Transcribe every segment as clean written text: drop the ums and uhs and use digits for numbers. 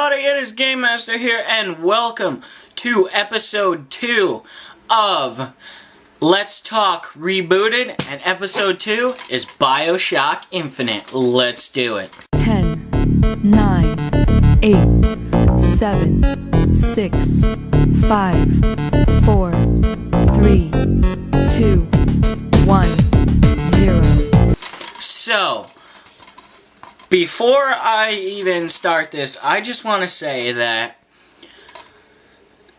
everybody, it is Game Master here, and welcome to episode 2 of Let's Talk Rebooted, and episode 2 is Bioshock Infinite. Let's do it. 10, 9, 8, 7, 6, 5, 4, 3, 2, 1, 0. So, before I even start this, I just want to say that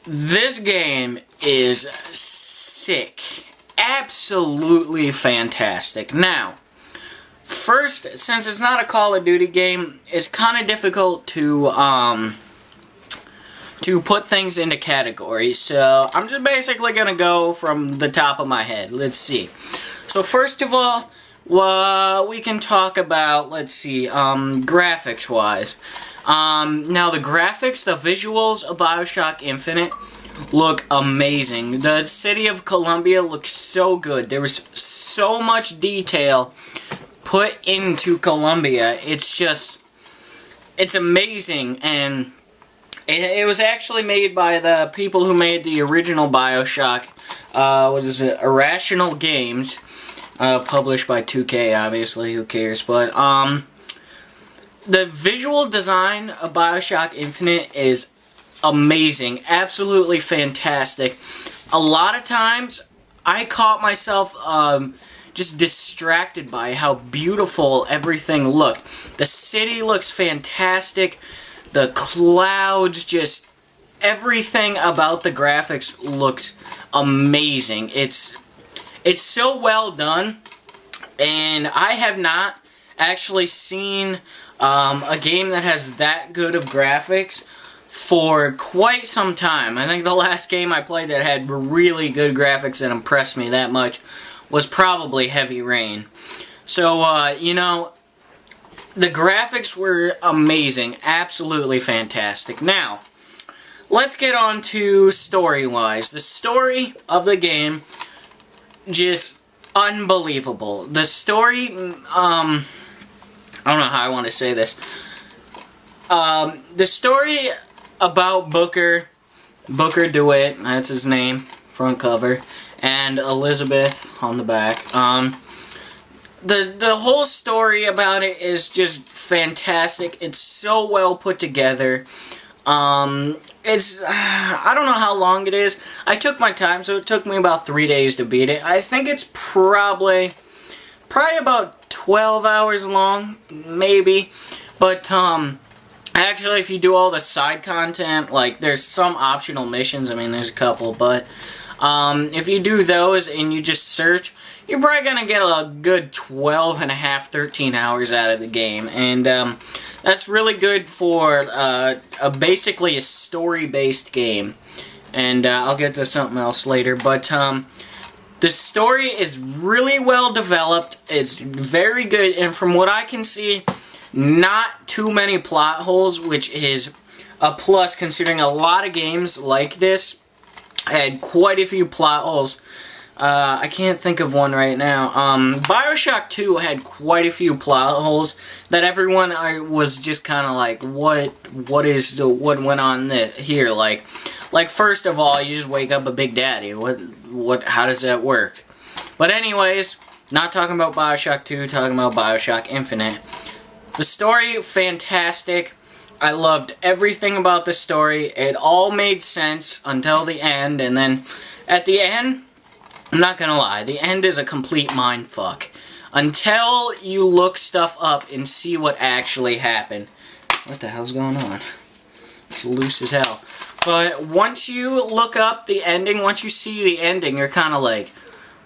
this game is sick. Absolutely fantastic. Now, first, since it's not a Call of Duty game, it's kind of difficult to put things into categories. So, I'm just basically going to go from the top of my head. Let's see. So, first of all, we can talk about, let's see, graphics-wise. Now, the graphics, the visuals of Bioshock Infinite look amazing. The city of Columbia looks so good. There was so much detail put into Columbia. It's amazing, and it was actually made by the people who made the original Bioshock, what is it, Irrational Games. Published by 2K, obviously, who cares, but, the visual design of Bioshock Infinite is amazing, absolutely fantastic. A lot of times, I caught myself, just distracted by how beautiful everything looked. The city looks fantastic, the clouds, just everything about the graphics looks amazing. It's so well done, and I have not actually seen a game that has that good of graphics for quite some time. I think the last game I played that had really good graphics that impressed me that much was probably Heavy Rain. So, you know, the graphics were amazing, absolutely fantastic. Now, let's get on to story-wise. The story of the game, just unbelievable. The story, I don't know how I want to say this. The story about Booker DeWitt, that's his name, front cover, and Elizabeth on the back. The whole story about it is just fantastic. It's so well put together. I don't know how long it is. I took my time, so it took me about 3 days to beat it. I think it's probably about 12 hours long, maybe. But, actually, if you do all the side content, like, there's some optional missions. I mean, there's a couple, but, if you do those and you just search, you're probably gonna get a good 12 and a half, 13 hours out of the game. And, that's really good for, basically a story-based game. And, I'll get to something else later, but, the story is really well developed. It's very good, and from what I can see, not too many plot holes, which is a plus considering a lot of games like this had quite a few plot holes. I can't think of one right now. Bioshock 2 had quite a few plot holes that everyone was just kind of like, what went on here? Like first of all, you just wake up a Big Daddy. How does that work? But anyways, not talking about Bioshock 2, talking about Bioshock Infinite. The story, fantastic. I loved everything about the story. It all made sense until the end, and then at the end, I'm not gonna lie, the end is a complete mindfuck. Until you look stuff up and see what actually happened. What the hell's going on? It's loose as hell. But once you look up the ending, once you see the ending, you're kind of like,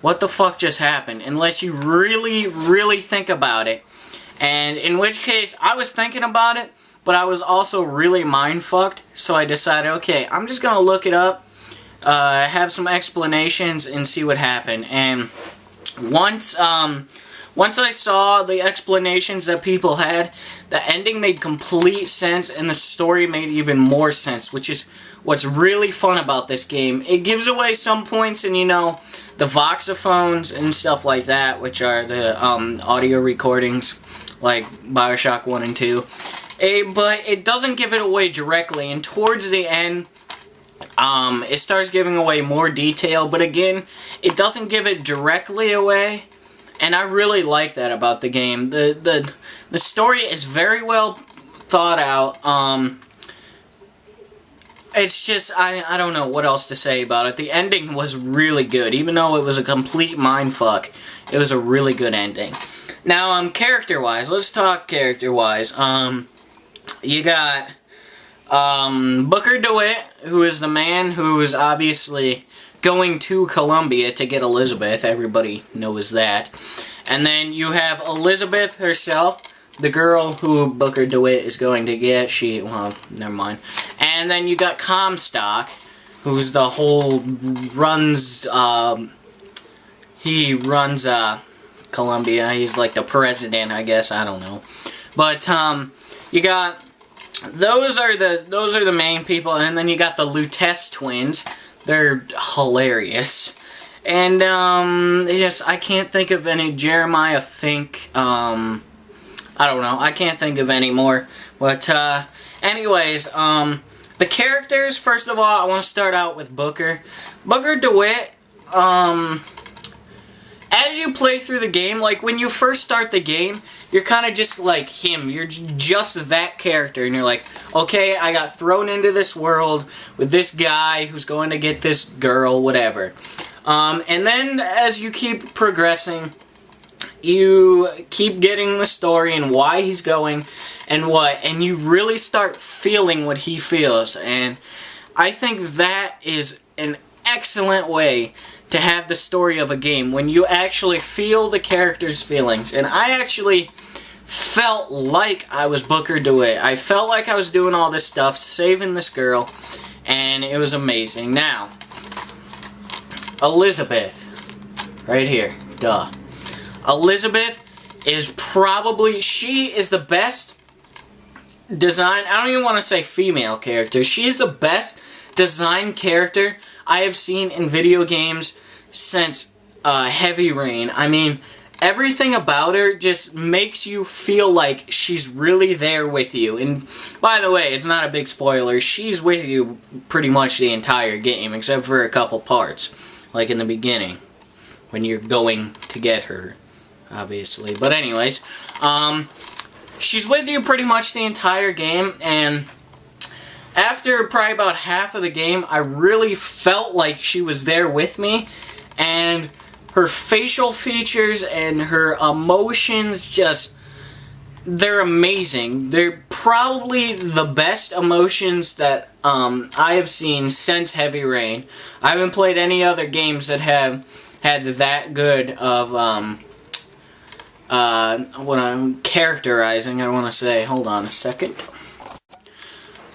what the fuck just happened? Unless you really, really think about it. And in which case, I was thinking about it, but I was also really mindfucked. So I decided, okay, I'm just gonna look it up. Have some explanations and see what happened. And once I saw the explanations that people had, the ending made complete sense and the story made even more sense, which is what's really fun about this game. It gives away some points in, you know, the voxophones and stuff like that, which are the audio recordings, like Bioshock 1 and 2. But it doesn't give it away directly, and towards the end, it starts giving away more detail, but again, it doesn't give it directly away, and I really like that about the game. The story is very well thought out. It's just, I don't know what else to say about it. The ending was really good, even though it was a complete mindfuck. It was a really good ending. Now, character-wise, let's talk character-wise. You got Booker DeWitt, who is the man who is obviously going to Columbia to get Elizabeth. Everybody knows that. And then you have Elizabeth herself, the girl who Booker DeWitt is going to get. Well, never mind. And then you got Comstock, who's the whole he runs Columbia. He's like the president, I guess. I don't know. But you got those are the main people, and then you got the Lutece twins. They're hilarious. And yes, I can't think of any. Jeremiah Fink. I don't know. I can't think of any more. But anyways, the characters. First of all, I want to start out with Booker. Booker DeWitt. As you play through the game, like when you first start the game, you're kind of just like him. You're just that character, and you're like, okay, I got thrown into this world with this guy who's going to get this girl, whatever. And then as you keep progressing, you keep getting the story and why he's going and what, and you really start feeling what he feels. And I think that is an excellent way to have the story of a game, when you actually feel the character's feelings. And I actually felt like I was Booker DeWitt. I felt like I was doing all this stuff, saving this girl, and it was amazing. Now, Elizabeth, right here, duh. Elizabeth is probably, she is the best design, I don't even want to say female character, she is the best designed character I have seen in video games since Heavy Rain. I mean, everything about her just makes you feel like she's really there with you. And by the way, it's not a big spoiler, she's with you pretty much the entire game, except for a couple parts, like in the beginning, when you're going to get her, obviously. But anyways, she's with you pretty much the entire game, and after probably about half of the game, I really felt like she was there with me, and her facial features and her emotions just, they're amazing. They're probably the best emotions that I have seen since Heavy Rain. I haven't played any other games that have had that good of what I'm characterizing, I want to say. Hold on a second.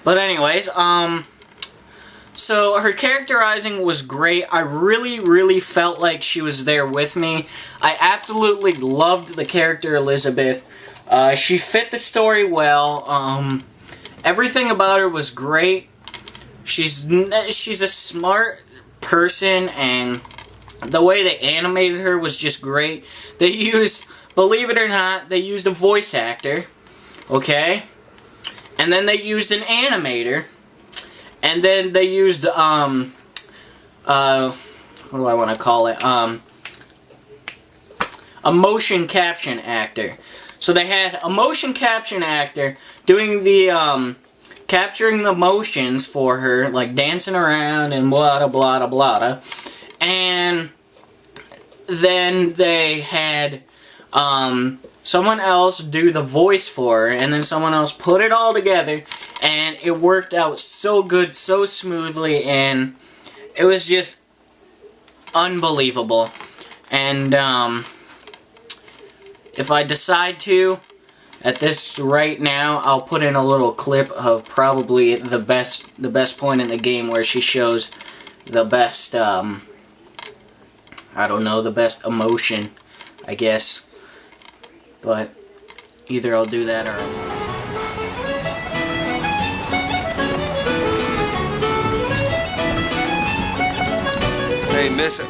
But anyways, so her characterizing was great. I really felt like she was there with me. I absolutely loved the character Elizabeth. She fit the story well. Everything about her was great. She's a smart person, and the way they animated her was just great. They used, believe it or not, they used a voice actor, okay? And then they used an animator, and then they used, what do I want to call it, a motion caption actor. So they had a motion caption actor doing the, capturing the motions for her, like dancing around and blah, blah, blah, blah, and then they had, someone else do the voice for her, and then someone else put it all together, and it worked out so good, so smoothly, and it was just unbelievable. And if I decide to, at this right now, I'll put in a little clip of probably the best point in the game where she shows the best, I don't know, the best emotion, I guess. But either I'll do that or I won't. Hey, miss.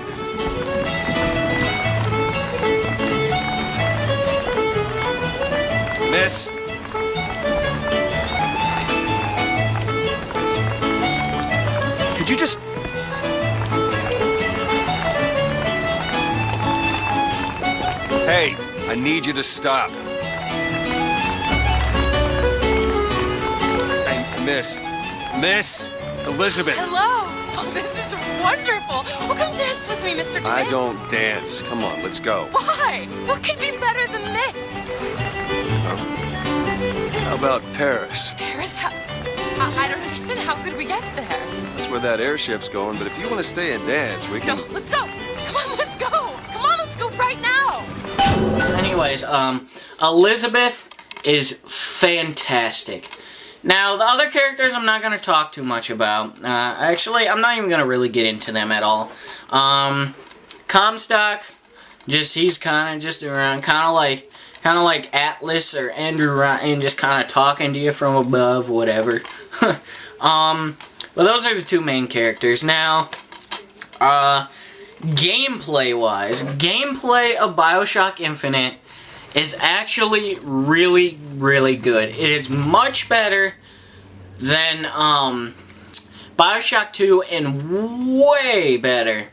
Miss. Could you just... Hey, I need you to stop. Hey, Miss Elizabeth. Hello. Oh, this is wonderful. Oh, come dance with me, Mr. Twin. I don't dance. Come on, let's go. Why? What could be better than this? How about Paris? Paris? I don't understand. How could we get there? That's where that airship's going, but if you want to stay and dance, we can... No, let's go. Come on, let's go. Come on, let's go right now. So anyways, Elizabeth is fantastic. Now, the other characters I'm not going to talk too much about. Actually, I'm not even going to really get into them at all. Comstock, he's kind of just around, kind of like Atlas or Andrew Ryan, just kind of talking to you from above, whatever. But those are the two main characters. Now, gameplay-wise, gameplay of Bioshock Infinite is actually really, really good. It is much better than Bioshock 2 and way better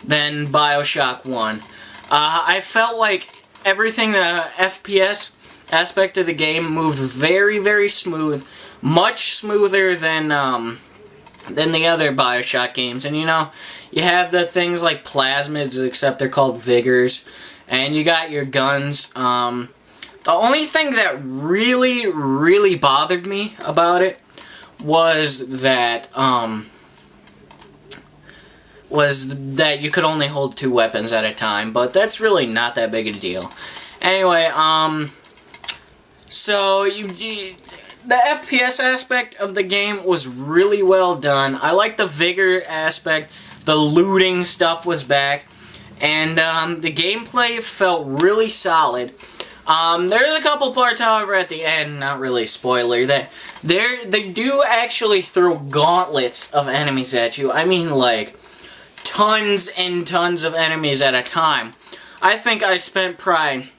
than Bioshock 1. I felt like everything, the FPS aspect of the game moved very, very smooth, much smoother than the other Bioshock games. And you know, you have the things like plasmids, except they're called vigors. And you got your guns. The only thing that really, really bothered me about it was that you could only hold 2 weapons at a time. But that's really not that big a deal. Anyway, so the FPS aspect of the game was really well done. I like the vigor aspect. The looting stuff was back. And the gameplay felt really solid. There's a couple parts, however, at the end, not really spoiler, that they do actually throw gauntlets of enemies at you. I mean, like, tons and tons of enemies at a time. I think I spent probably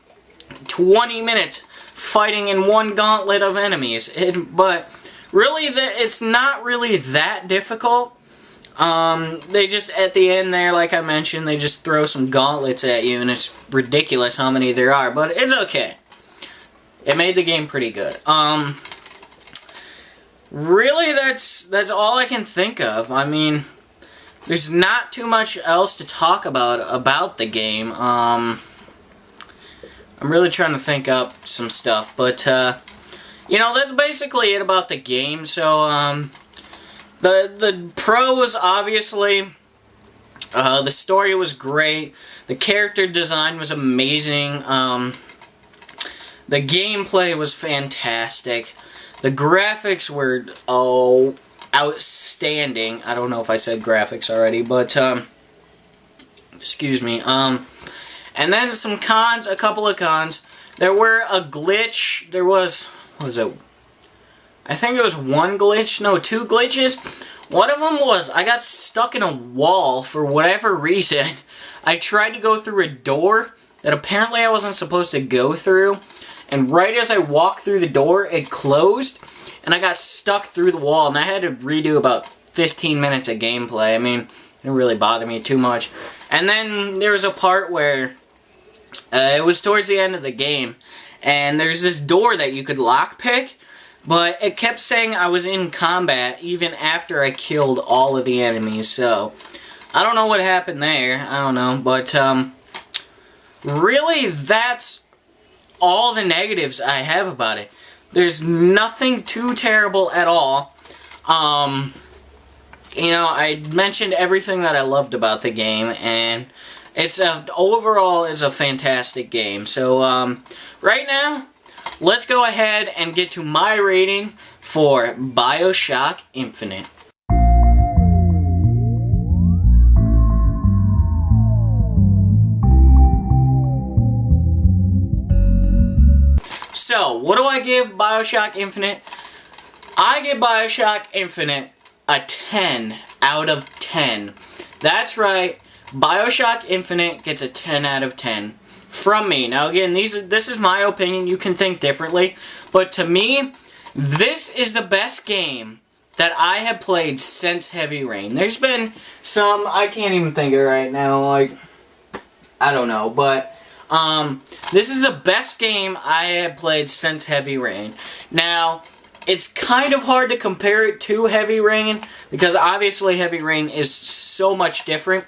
20 minutes fighting in one gauntlet of enemies. But really, it's not really that difficult. They just, at the end there, like I mentioned, they just throw some gauntlets at you, and it's ridiculous how many there are, but it's okay. It made the game pretty good. Really, that's all I can think of. I mean, there's not too much else to talk about the game. I'm really trying to think up some stuff, but, you know, that's basically it about the game, so, The pros, obviously, the story was great, the character design was amazing, the gameplay was fantastic, the graphics were, outstanding. I don't know if I said graphics already, but, excuse me, and then some cons, a couple of cons. There were a glitch, what was it? I think it was one glitch, no, 2 glitches. One of them was, I got stuck in a wall for whatever reason. I tried to go through a door that apparently I wasn't supposed to go through. And right as I walked through the door, it closed. And I got stuck through the wall. And I had to redo about 15 minutes of gameplay. I mean, it didn't really bother me too much. And then there was a part where it was towards the end of the game. And there's this door that you could lockpick. But it kept saying I was in combat even after I killed all of the enemies, so I don't know what happened there. I don't know, but really that's all the negatives I have about it. There's nothing too terrible at all. You know, I mentioned everything that I loved about the game, and overall is a fantastic game. So right now, let's go ahead and get to my rating for Bioshock Infinite. So, what do I give Bioshock Infinite? I give Bioshock Infinite a 10 out of 10. That's right, Bioshock Infinite gets a 10 out of 10. From me. Now again, this is my opinion, you can think differently, but to me, this is the best game that I have played since Heavy Rain. There's been some, I can't even think of it right now, like, I don't know, but this is the best game I have played since Heavy Rain. Now, it's kind of hard to compare it to Heavy Rain, because obviously Heavy Rain is so much different.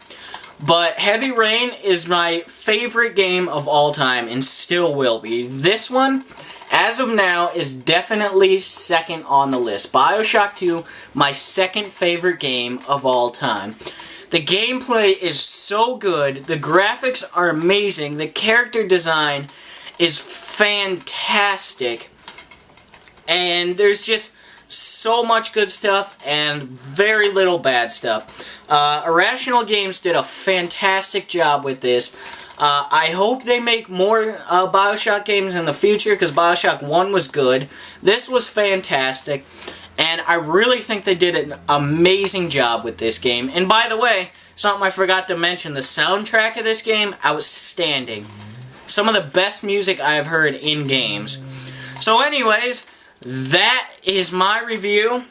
But Heavy Rain is my favorite game of all time, and still will be. This one, as of now, is definitely second on the list. Bioshock 2, my second favorite game of all time. The gameplay is so good, the graphics are amazing, the character design is fantastic, and there's just so much good stuff and very little bad stuff. Irrational Games did a fantastic job with this. I hope they make more Bioshock games in the future, because Bioshock 1 was good. This was fantastic. And I really think they did an amazing job with this game. And by the way, something I forgot to mention, the soundtrack of this game, outstanding. Some of the best music I have heard in games. So anyways, that is my review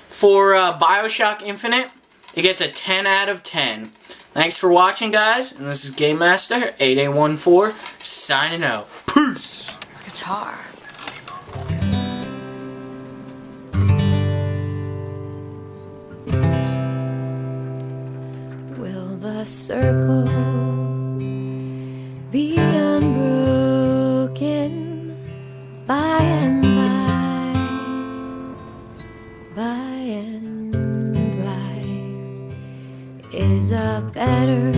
for Bioshock Infinite. It gets a 10 out of 10. Thanks for watching, guys. And this is Game Master 8814 signing out. Peace! Guitar. Will the circle be unbroken by and by? By and by is a better